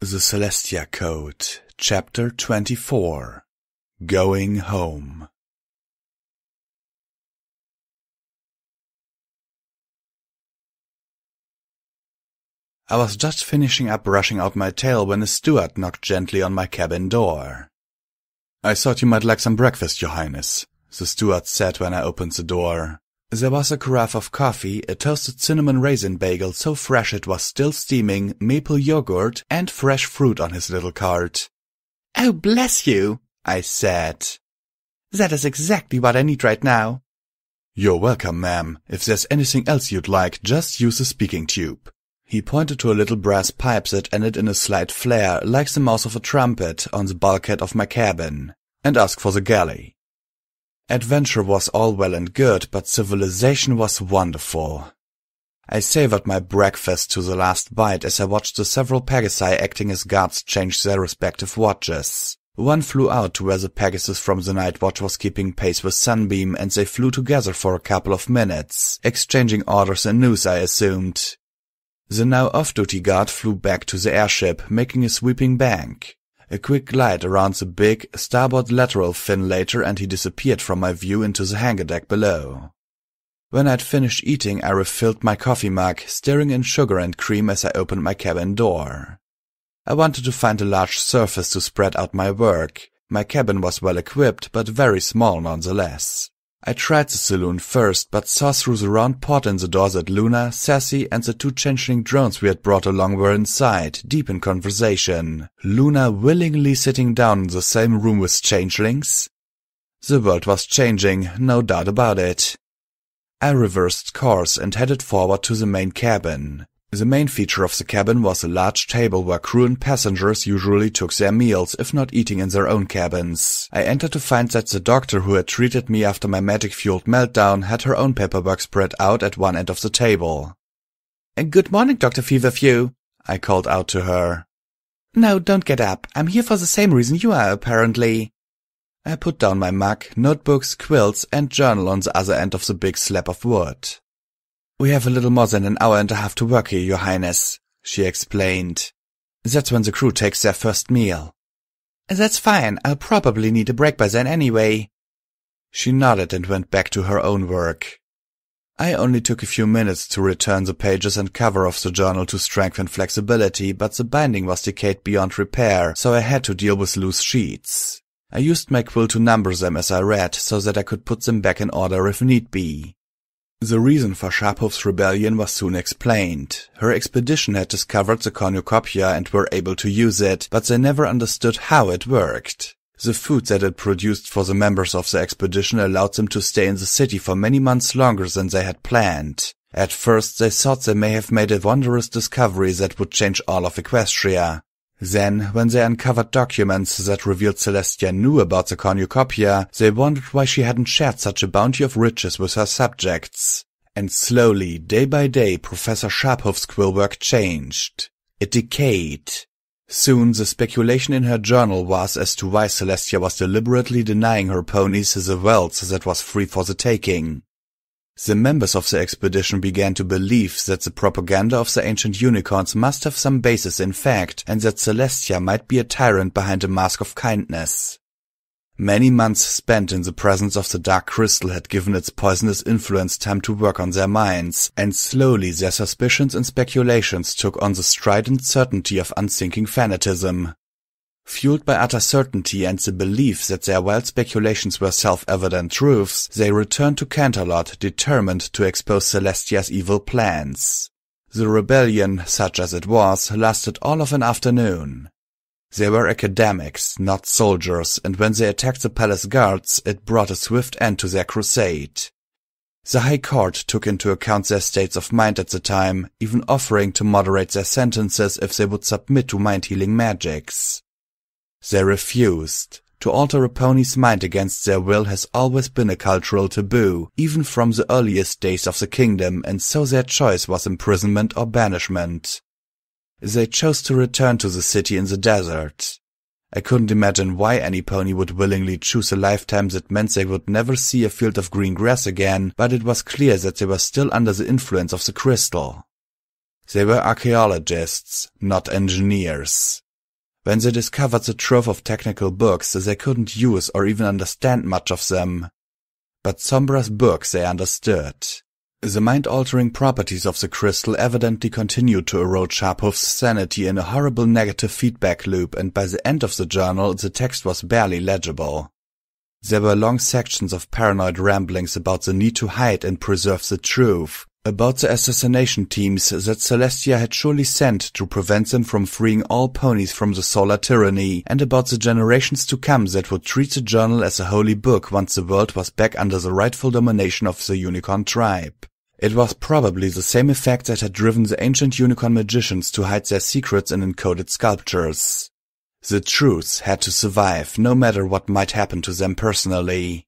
The Celestia Code, Chapter 24 Going Home. I was just finishing up brushing out my tail when a steward knocked gently on my cabin door. "I thought you might like some breakfast, Your Highness," the steward said when I opened the door. There was a carafe of coffee, a toasted cinnamon raisin bagel so fresh it was still steaming, maple yogurt, and fresh fruit on his little cart. "Oh, bless you," I said. "That is exactly what I need right now." "You're welcome, ma'am. If there's anything else you'd like, just use the speaking tube." He pointed to a little brass pipe that ended in a slight flare, like the mouth of a trumpet, on the bulkhead of my cabin, and ask for the galley. Adventure was all well and good, but civilization was wonderful. I savored my breakfast to the last bite as I watched the several Pegasi acting as guards change their respective watches. One flew out to where the Pegasus from the night watch was keeping pace with Sunbeam, and they flew together for a couple of minutes, exchanging orders and news, I assumed. The now off-duty guard flew back to the airship, making a sweeping bank. A quick glide around the big, starboard lateral fin later, and he disappeared from my view into the hangar deck below. When I'd finished eating, I refilled my coffee mug, stirring in sugar and cream as I opened my cabin door. I wanted to find a large surface to spread out my work. My cabin was well equipped, but very small nonetheless. I tried the saloon first, but saw through the round port in the door that Luna, Sassy, and the two changeling drones we had brought along were inside, deep in conversation. Luna willingly sitting down in the same room with changelings? The world was changing, no doubt about it. I reversed course and headed forward to the main cabin. The main feature of the cabin was a large table where crew and passengers usually took their meals, if not eating in their own cabins. I entered to find that the doctor who had treated me after my magic-fueled meltdown had her own paperwork spread out at one end of the table. "Good morning, Dr. Feverfew," I called out to her. "No, don't get up. I'm here for the same reason you are, apparently." I put down my mug, notebooks, quilts, and journal on the other end of the big slab of wood. "We have a little more than an hour and a half to work here, Your Highness," she explained. "That's when the crew takes their first meal." "That's fine. I'll probably need a break by then anyway." She nodded and went back to her own work. I only took a few minutes to return the pages and cover of the journal to strengthen flexibility, but the binding was decayed beyond repair, so I had to deal with loose sheets. I used my quill to number them as I read, so that I could put them back in order if need be. The reason for Sharphoof's rebellion was soon explained. Her expedition had discovered the cornucopia and were able to use it, but they never understood how it worked. The food that it produced for the members of the expedition allowed them to stay in the city for many months longer than they had planned. At first they thought they may have made a wondrous discovery that would change all of Equestria. Then, when they uncovered documents that revealed Celestia knew about the cornucopia, they wondered why she hadn't shared such a bounty of riches with her subjects. And slowly, day by day, Professor Sharphoof's quill work changed. It decayed. Soon, the speculation in her journal was as to why Celestia was deliberately denying her ponies the wealth that was free for the taking. The members of the expedition began to believe that the propaganda of the ancient unicorns must have some basis in fact, and that Celestia might be a tyrant behind a mask of kindness. Many months spent in the presence of the dark crystal had given its poisonous influence time to work on their minds, and slowly their suspicions and speculations took on the strident certainty of unthinking fanatism. Fueled by utter certainty and the belief that their wild speculations were self-evident truths, they returned to Canterlot, determined to expose Celestia's evil plans. The rebellion, such as it was, lasted all of an afternoon. They were academics, not soldiers, and when they attacked the palace guards, it brought a swift end to their crusade. The High Court took into account their states of mind at the time, even offering to moderate their sentences if they would submit to mind-healing magics. They refused. To alter a pony's mind against their will has always been a cultural taboo, even from the earliest days of the kingdom, and so their choice was imprisonment or banishment. They chose to return to the city in the desert. I couldn't imagine why any pony would willingly choose a lifetime that meant they would never see a field of green grass again, but it was clear that they were still under the influence of the crystal. They were archaeologists, not engineers. When they discovered the trove of technical books, they couldn't use or even understand much of them. But Sombra's books they understood. The mind-altering properties of the crystal evidently continued to erode Sharphoof's sanity in a horrible negative feedback loop, and by the end of the journal the text was barely legible. There were long sections of paranoid ramblings about the need to hide and preserve the truth, about the assassination teams that Celestia had surely sent to prevent them from freeing all ponies from the solar tyranny, and about the generations to come that would treat the journal as a holy book once the world was back under the rightful domination of the unicorn tribe. It was probably the same effect that had driven the ancient unicorn magicians to hide their secrets in encoded sculptures. The truths had to survive, no matter what might happen to them personally.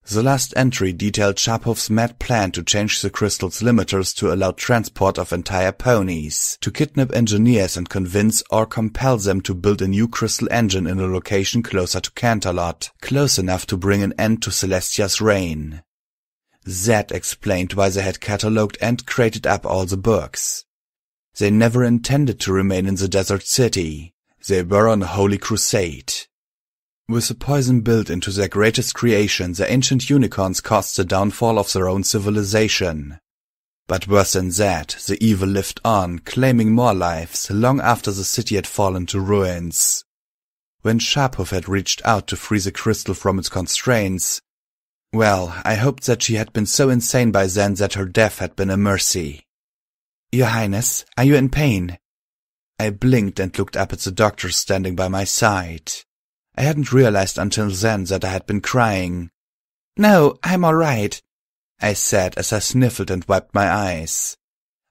The last entry detailed Sharphoof's mad plan to change the crystal's limiters to allow transport of entire ponies, to kidnap engineers and convince or compel them to build a new crystal engine in a location closer to Canterlot, close enough to bring an end to Celestia's reign. That explained why they had catalogued and crated up all the books. They never intended to remain in the desert city. They were on a holy crusade. With the poison built into their greatest creation, the ancient unicorns caused the downfall of their own civilization. But worse than that, the evil lived on, claiming more lives, long after the city had fallen to ruins. When Sharphoof had reached out to free the crystal from its constraints, well, I hoped that she had been so insane by then that her death had been a mercy. "Your Highness, are you in pain?" I blinked and looked up at the doctor standing by my side. I hadn't realized until then that I had been crying. "No, I'm all right," I said as I sniffled and wiped my eyes.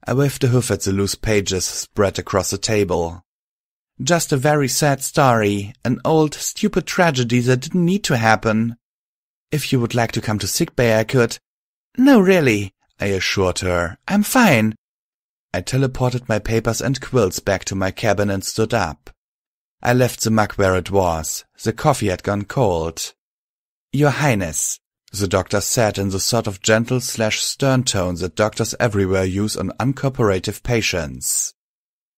I waved a hoof at the loose pages spread across the table. "Just a very sad story, an old, stupid tragedy that didn't need to happen. If you would like to come to sickbay, I could—" "No, really," I assured her. "I'm fine." I teleported my papers and quills back to my cabin and stood up. I left the mug where it was. The coffee had gone cold. "Your Highness," the doctor said in the sort of gentle/stern tone that doctors everywhere use on uncooperative patients.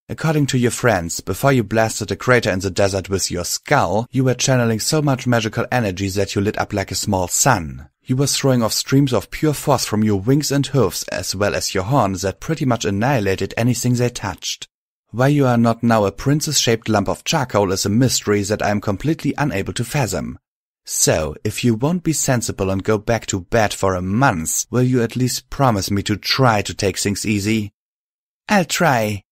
"According to your friends, before you blasted a crater in the desert with your skull, you were channeling so much magical energy that you lit up like a small sun. You were throwing off streams of pure force from your wings and hooves as well as your horns that pretty much annihilated anything they touched. Why you are not now a princess-shaped lump of charcoal is a mystery that I am completely unable to fathom. So, if you won't be sensible and go back to bed for a month, will you at least promise me to try to take things easy?" "I'll try,"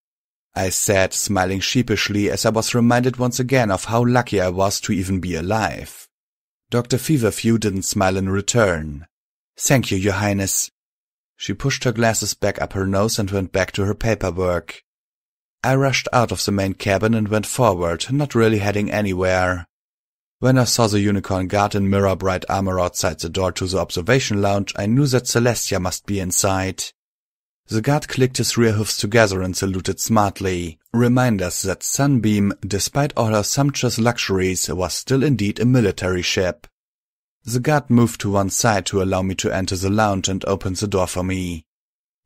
I said, smiling sheepishly as I was reminded once again of how lucky I was to even be alive. Dr. Feverfew didn't smile in return. "Thank you, Your Highness." She pushed her glasses back up her nose and went back to her paperwork. I rushed out of the main cabin and went forward, not really heading anywhere. When I saw the unicorn guard in mirror-bright armor outside the door to the observation lounge, I knew that Celestia must be inside. The guard clicked his rear hoofs together and saluted smartly, reminders that Sunbeam, despite all her sumptuous luxuries, was still indeed a military ship. The guard moved to one side to allow me to enter the lounge and opened the door for me.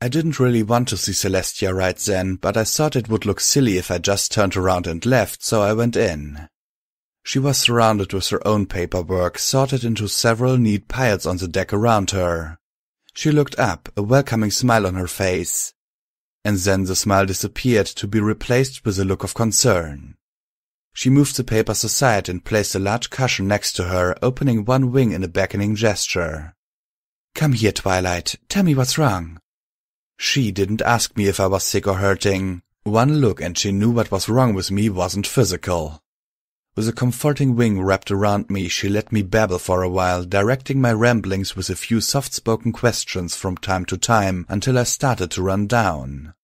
I didn't really want to see Celestia right then, but I thought it would look silly if I just turned around and left, so I went in. She was surrounded with her own paperwork, sorted into several neat piles on the deck around her. She looked up, a welcoming smile on her face. And then the smile disappeared to be replaced with a look of concern. She moved the papers aside and placed a large cushion next to her, opening one wing in a beckoning gesture. "Come here, Twilight. Tell me what's wrong." She didn't ask me if I was sick or hurting. One look and she knew what was wrong with me wasn't physical. With a comforting wing wrapped around me, she let me babble for a while, directing my ramblings with a few soft-spoken questions from time to time, until I started to run down.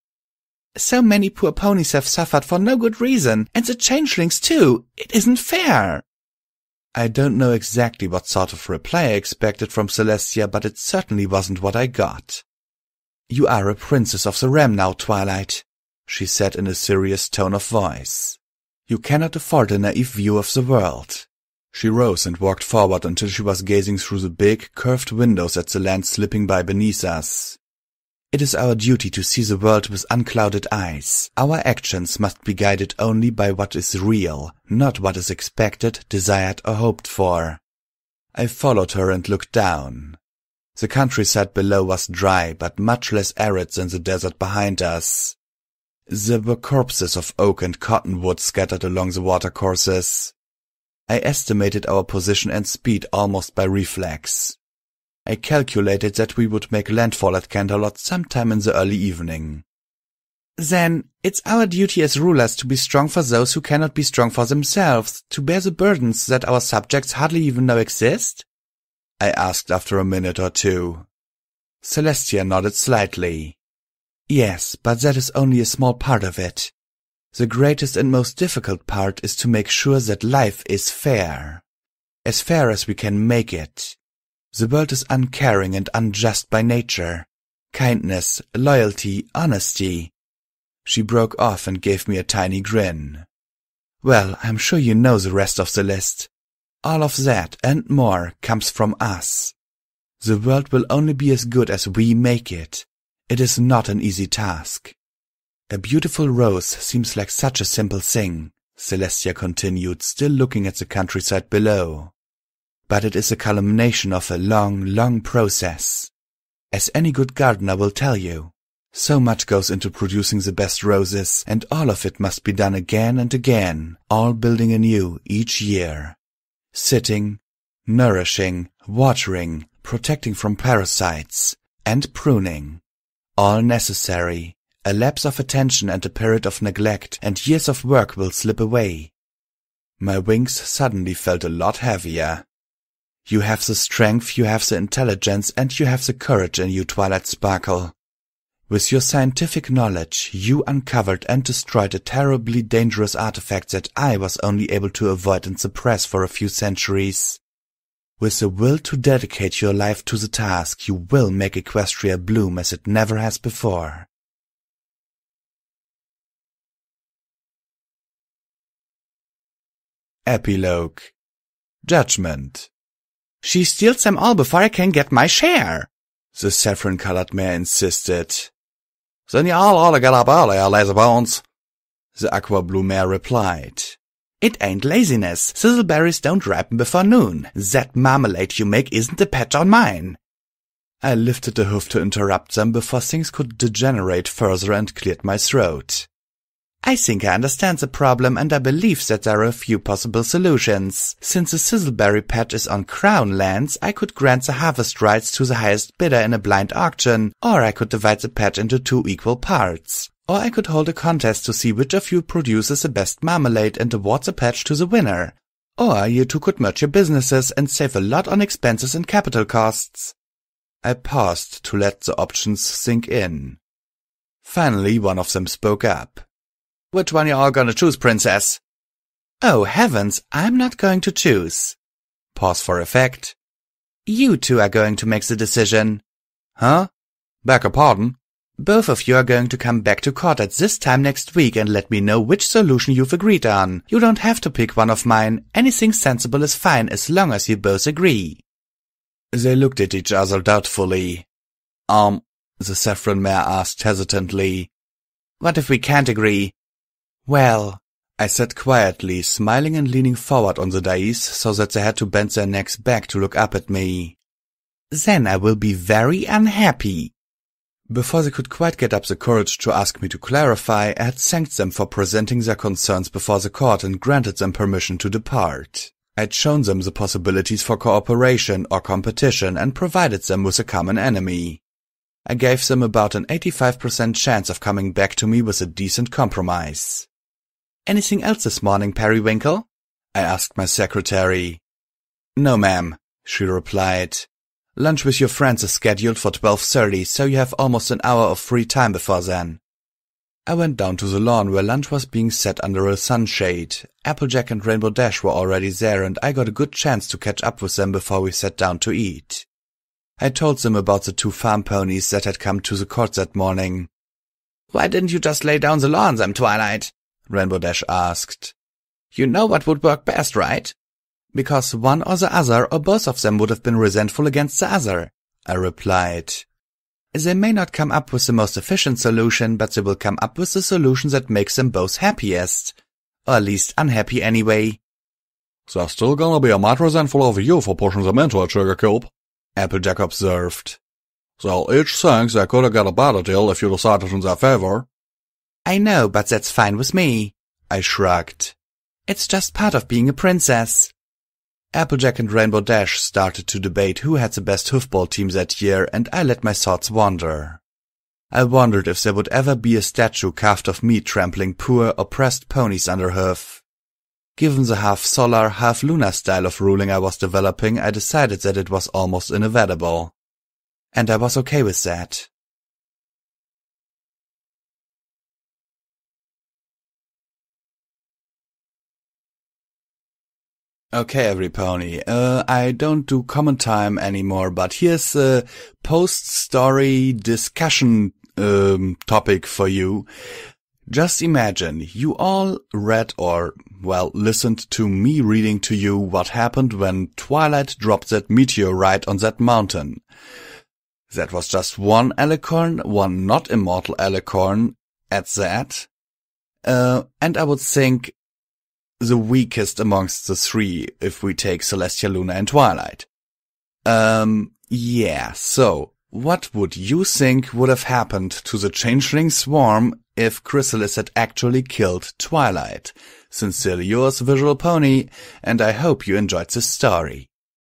"So many poor ponies have suffered for no good reason, and the changelings too. It isn't fair." I don't know exactly what sort of reply I expected from Celestia, but it certainly wasn't what I got. "You are a princess of the realm now, Twilight," she said in a serious tone of voice. "You cannot afford a naive view of the world." She rose and walked forward until she was gazing through the big, curved windows at the land slipping by beneath us. It is our duty to see the world with unclouded eyes. Our actions must be guided only by what is real, not what is expected, desired, or hoped for. I followed her and looked down. The countryside below was dry, but much less arid than the desert behind us. There were corpses of oak and cottonwood scattered along the watercourses. I estimated our position and speed almost by reflex. I calculated that we would make landfall at Canterlot sometime in the early evening. Then, it's our duty as rulers to be strong for those who cannot be strong for themselves, to bear the burdens that our subjects hardly even know exist? I asked after a minute or two. Celestia nodded slightly. Yes, but that is only a small part of it. The greatest and most difficult part is to make sure that life is fair. As fair as we can make it. The world is uncaring and unjust by nature. Kindness, loyalty, honesty. She broke off and gave me a tiny grin. Well, I'm sure you know the rest of the list. All of that and more comes from us. The world will only be as good as we make it. It is not an easy task. A beautiful rose seems like such a simple thing, Celestia continued, still looking at the countryside below. But it is a culmination of a long, long process. As any good gardener will tell you, so much goes into producing the best roses, and all of it must be done again and again, all building anew each year. Sitting, nourishing, watering, protecting from parasites, and pruning. All necessary. A lapse of attention and a period of neglect, and years of work will slip away. My wings suddenly felt a lot heavier. You have the strength, you have the intelligence, and you have the courage in you, Twilight Sparkle. With your scientific knowledge, you uncovered and destroyed a terribly dangerous artifact that I was only able to avoid and suppress for a few centuries. With the will to dedicate your life to the task, you will make Equestria bloom as it never has before. Epilogue. Judgment. She steals them all before I can get my share, the saffron-colored mare insisted. Then you all ought to get up earlier, lazybones, the aqua-blue mare replied. It ain't laziness. Sizzleberries don't ripen before noon. That marmalade you make isn't a patch on mine. I lifted a hoof to interrupt them before things could degenerate further and cleared my throat. I think I understand the problem, and I believe that there are a few possible solutions. Since the Sizzleberry patch is on Crown lands, I could grant the harvest rights to the highest bidder in a blind auction, or I could divide the patch into 2 equal parts. Or I could hold a contest to see which of you produces the best marmalade and award the patch to the winner. Or you two could merge your businesses and save a lot on expenses and capital costs. I paused to let the options sink in. Finally, one of them spoke up. Which one you all gonna choose, princess? Oh heavens, I'm not going to choose. Pause for effect. You two are going to make the decision. Huh? Beg your pardon? Both of you are going to come back to court at this time next week and let me know which solution you've agreed on. You don't have to pick one of mine. Anything sensible is fine as long as you both agree. They looked at each other doubtfully. The saffron mare asked hesitantly. What if we can't agree? Well, I said quietly, smiling and leaning forward on the dais so that they had to bend their necks back to look up at me. Then I will be very unhappy. Before they could quite get up the courage to ask me to clarify, I had thanked them for presenting their concerns before the court and granted them permission to depart. I'd shown them the possibilities for cooperation or competition and provided them with a common enemy. I gave them about an 85% chance of coming back to me with a decent compromise. Anything else this morning, Periwinkle? I asked my secretary. No, ma'am, she replied. Lunch with your friends is scheduled for 12:30, so you have almost an hour of free time before then. I went down to the lawn where lunch was being set under a sunshade. Applejack and Rainbow Dash were already there, and I got a good chance to catch up with them before we sat down to eat. I told them about the 2 farm ponies that had come to the court that morning. Why didn't you just lay down the law on them, Twilight? Rainbow Dash asked. You know what would work best, right? Because one or the other or both of them would have been resentful against the other, I replied. They may not come up with the most efficient solution, but they will come up with the solution that makes them both happiest. Or at least unhappy anyway. There's still gonna be a mattress full of you for pushing them into a sugar cube, Applejack observed. They'll each think they coulda got a better deal if you decided in their favor. I know, but that's fine with me, I shrugged. It's just part of being a princess. Applejack and Rainbow Dash started to debate who had the best hoofball team that year, and I let my thoughts wander. I wondered if there would ever be a statue carved of me trampling poor, oppressed ponies under hoof. Given the half-solar, half-lunar style of ruling I was developing, I decided that it was almost inevitable. And I was okay with that. Okay, every pony, I don't do comment time anymore, but here's a post-story discussion topic for you. Just imagine, you all read or, well, listened to me reading to you what happened when Twilight dropped that meteorite on that mountain. That was just one alicorn, one not immortal alicorn at that. And I would think the weakest amongst the three if we take Celestia, Luna and Twilight. Yeah, so what would you think would have happened to the changeling swarm if Chrysalis had actually killed Twilight? Sincerely yours, Visual Pony, and I hope you enjoyed this story.